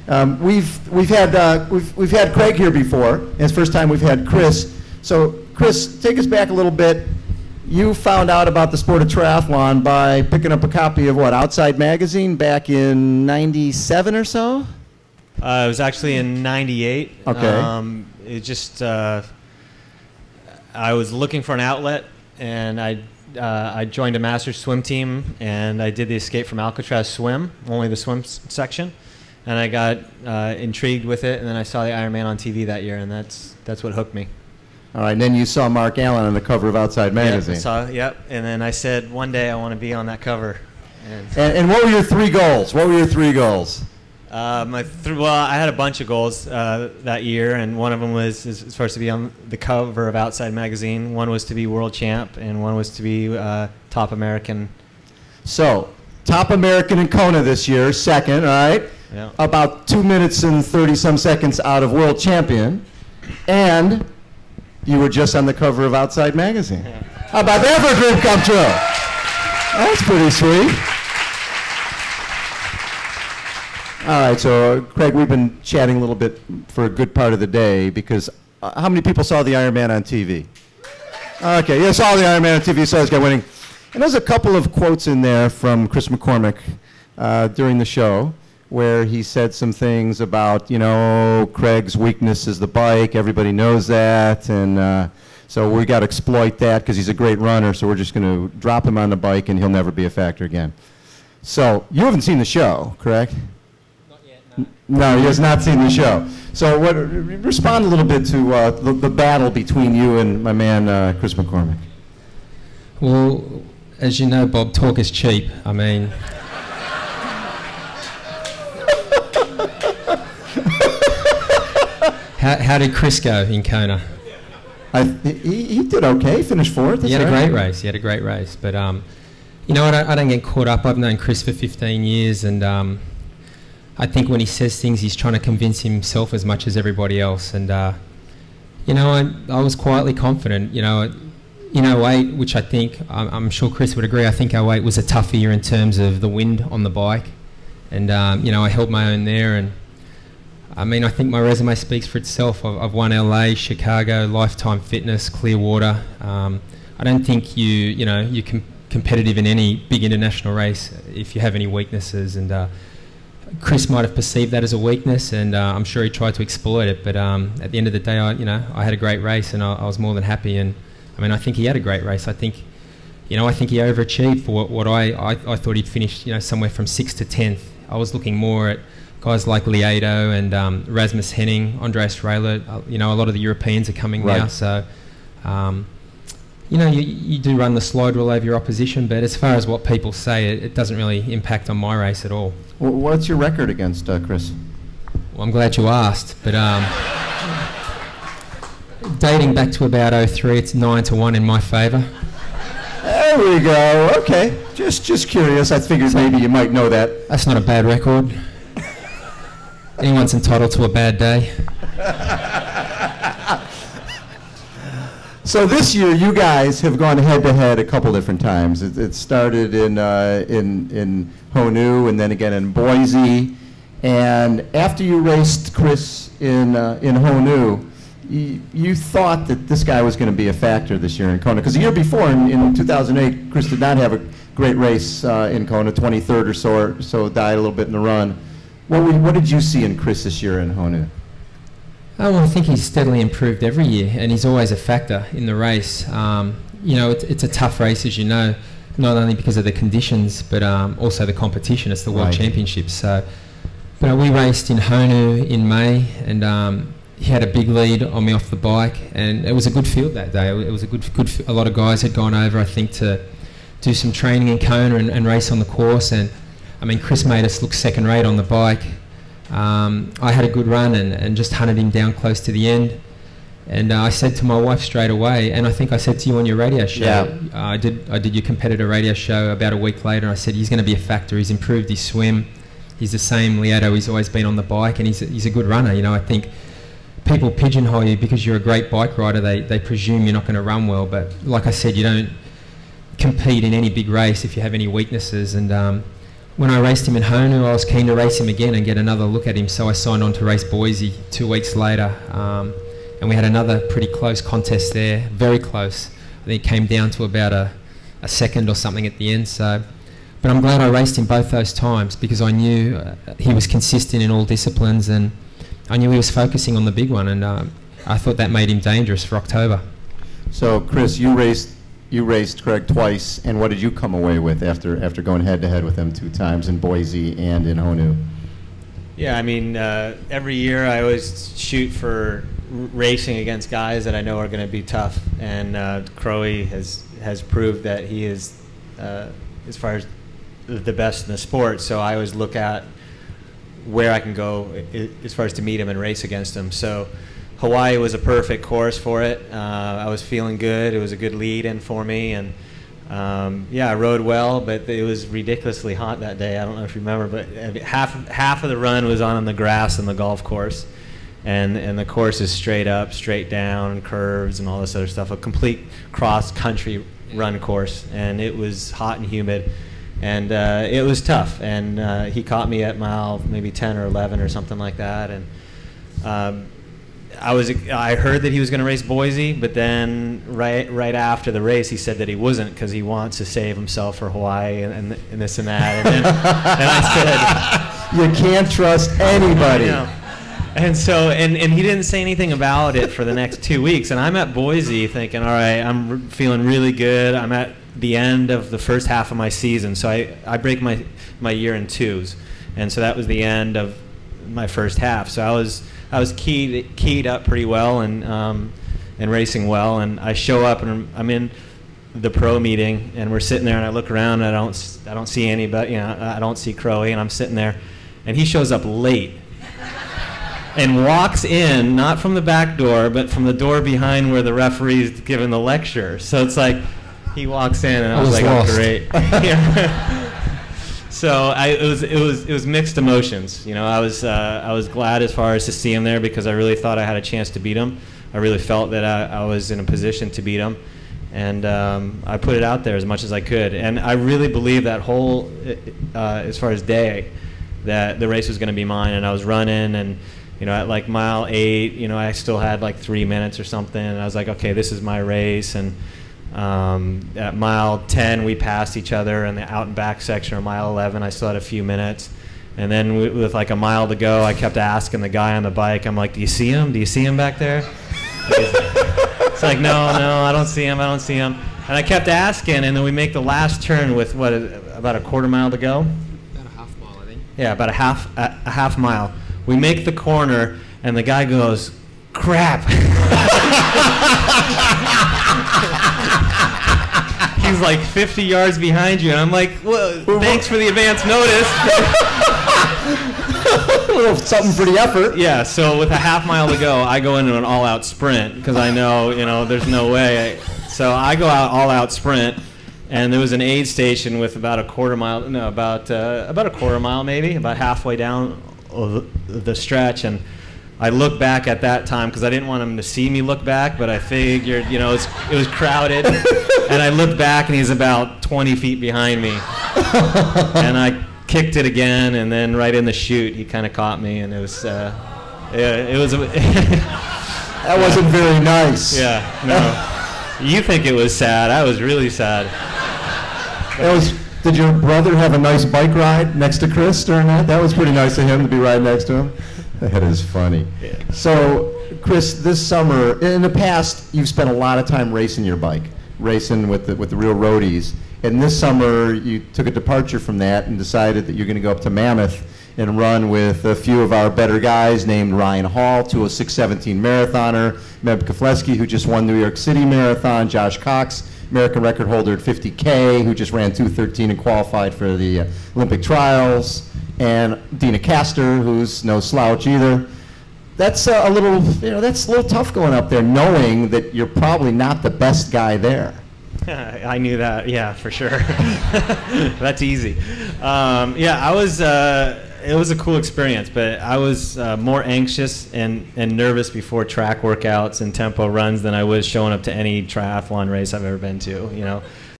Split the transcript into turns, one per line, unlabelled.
We've had Craig here before. And it's the first time we've had Chris. So Chris, take us back a little bit. You found out about the sport of triathlon by picking up a copy of what, Outside Magazine back in '97 or so?
It was actually in '98.
Okay.
It just I was looking for an outlet, and I joined a master's swim team, and I did the Escape from Alcatraz swim, only the swim section, and I got intrigued with it, and then I saw the Ironman on TV that year, and that's what hooked me.
All right, and then you saw Mark Allen on the cover of Outside Magazine.
Yep, and then I said, one day I want to be on that cover.
And what were your 3 goals? What were your 3 goals?
Well, I had a bunch of goals that year, and one of them was first to be on the cover of Outside Magazine. One was to be world champ, and one was to be top American. So, top American in Kona this year, second, all right? Yeah. About
2 minutes and 30-some seconds out of world champion, and you were just on the cover of Outside Magazine.
Yeah.
How about that for a dream come true? That's pretty sweet. All right, so Craig, we've been chatting a little bit for a good part of the day because how many people saw the Ironman on TV? Okay, you saw the Ironman on TV, you saw this guy winning. And there's a couple of quotes in there from Chris McCormick during the show where he said some things about, you know, Craig's weakness is the bike, everybody knows that, and so we got to exploit that because he's a great runner, so we're just going to drop him on the bike and he'll never be a factor again. So you haven't seen the show, correct? No, he has not seen the show. So respond a little bit to the battle between you and my man, Chris McCormick.
Well, as you know, Bob, talk is cheap. I mean... How did Chris go in Kona?
He did okay, finished 4th.
He had a great race. He had a great race. But, you know, I don't get caught up. I've known Chris for 15 years, and... I think when he says things, he's trying to convince himself as much as everybody else. And, you know, I was quietly confident. You know, in '08, which I think, I'm sure Chris would agree, I think '08 was a tough year in terms of the wind on the bike. And, you know, I held my own there. And, I mean, I think my resume speaks for itself. I've won LA, Chicago, Lifetime Fitness, Clearwater. I don't think you're competitive in any big international race if you have any weaknesses. And, Chris might have perceived that as a weakness, and I'm sure he tried to exploit it. But at the end of the day, I had a great race, and I was more than happy. And I mean, I think he had a great race. I think he overachieved for what I thought he'd finish, somewhere from 6th to 10th. I was looking more at guys like Lieto and Rasmus Henning, Andreas Raylert. A lot of the Europeans are coming now, so. You do run the slide rule over your opposition, but as far as what people say, it doesn't really impact on my race at all.
Well, what's your record against Chris?
Well, I'm glad you asked, but dating back to about '03, it's 9-1 in my favour.
There we go. Okay, just curious. I figured maybe you might know that.
That's not a bad record. Anyone's entitled to a bad day.
So this year, you guys have gone head-to-head a couple different times. It started in Honu and then again in Boise. And after you raced Chris in Honu, you thought that this guy was going to be a factor this year in Kona. Because the year before, in 2008, Chris did not have a great race in Kona, 23rd or so died a little bit in the run. What did you see in Chris this year in Honu?
Oh, well, I think he's steadily improved every year, and he's always a factor in the race. It's a tough race, as you know, not only because of the conditions, but also the competition. It's the World Championships. So, but we raced in Honu in May, and he had a big lead on me off the bike, and it was a good field that day. It was a lot of guys had gone over, I think, to do some training in Kona and race on the course. And I mean, Chris made us look second-rate on the bike. I had a good run and just hunted him down close to the end. And I said to my wife straight away, and I think I said to you on your radio show, I did your competitor radio show about a week later, and I said he's going to be a factor. He's improved his swim. He's the same Lieto he's always been on the bike, and he's a good runner. I think people pigeonhole you because you're a great bike rider. They presume you're not going to run well, but like I said, you don't compete in any big race if you have any weaknesses. And when I raced him in Honu, I was keen to race him again and get another look at him, so I signed on to race Boise 2 weeks later. And we had another pretty close contest there, very close. I think it came down to about a second or something at the end. But I'm glad I raced him both those times, because I knew he was consistent in all disciplines, and I knew he was focusing on the big one, and I thought that made him dangerous for October.
So, Chris, you raced Craig twice, and what did you come away with after going head-to-head with him 2 times in Boise and in Honu?
Yeah, I mean, every year I always shoot for racing against guys that I know are going to be tough, and Crowie has proved that he is, as far as the best in the sport. So I always look at where I can go as far as to meet him and race against him. So Hawaii was a perfect course for it. I was feeling good. It was a good lead-in for me, and yeah, I rode well, but it was ridiculously hot that day. I don't know if you remember, but half of the run was on the grass in the golf course, and the course is straight up, straight down, curves, and all this other stuff. A complete cross-country run course, and it was hot and humid, and it was tough. And he caught me at mile maybe 10 or 11 or something like that, and I heard that he was going to race Boise, but then right after the race, he said that he wasn't because he wants to save himself for Hawaii and this and that. And I said,
you can't trust anybody.
And so, and he didn't say anything about it for the next 2 weeks. And I'm at Boise thinking, all right, I'm feeling really good. I'm at the end of the first half of my season, so I break my year in 2s, and so that was the end of my first half. So I was keyed up pretty well and racing well, and I show up and I'm in the pro meeting, and we're sitting there, and I look around and I don't see anybody, I don't see Crowie, and I'm sitting there, and he shows up late and walks in, not from the back door, but from the door behind where the referee's giving the lecture. So it's like he walks in, and I was like,
lost.
oh, great. So it was mixed emotions. I was glad as far as to see him there, because I really thought I had a chance to beat him. I really felt that I was in a position to beat him, and I put it out there as much as I could. And I really believe that whole, as far as day, that the race was going to be mine. And I was running, and at like mile 8, I still had like 3 minutes or something, and I was like, okay, this is my race. And at mile 10, we passed each other in the out and back section. Or mile 11, I still had a few minutes. And then with like a mile to go, I kept asking the guy on the bike, I'm like, do you see him? Do you see him back there? It's like, no, I don't see him. And I kept asking, and then we make the last turn with, about a quarter mile to go?
About a half mile, I think.
Yeah, about a half mile. We make the corner, and the guy goes, crap. He's like 50 yards behind you, and I'm like, well, thanks for the advance notice.
A little something for the effort.
Yeah, so with a half mile to go, I go into an all-out sprint, because I know, there's no way. So I go out all-out sprint, and there was an aid station with about a quarter mile maybe, about halfway down the stretch, and I look back at that time because I didn't want him to see me look back, but I figured, it was crowded, and I looked back, and he's about 20 feet behind me, and I kicked it again, and then right in the chute, he kind of caught me, and it was that
wasn't very nice.
Yeah, no. You think it was sad? I was really sad.
Did your brother have a nice bike ride next to Chris during that? That was pretty nice of him to be right next to him. That is funny.
Yeah.
So, Chris, this summer, in the past, you've spent a lot of time racing your bike, racing with the real roadies. And this summer, you took a departure from that and decided that you're going to go up to Mammoth and run with a few of our better guys named Ryan Hall, 206.17 marathoner, Meb Kefleski, who just won New York City Marathon, Josh Cox, American record holder at 50K, who just ran 2:13 and qualified for the Olympic trials, and Dina Castor, who's no slouch either. That's a little tough going up there, knowing that you're probably not the best guy there.
I knew that, yeah, for sure. That's easy. It was a cool experience, but I was more anxious and nervous before track workouts and tempo runs than I was showing up to any triathlon race I've ever been to.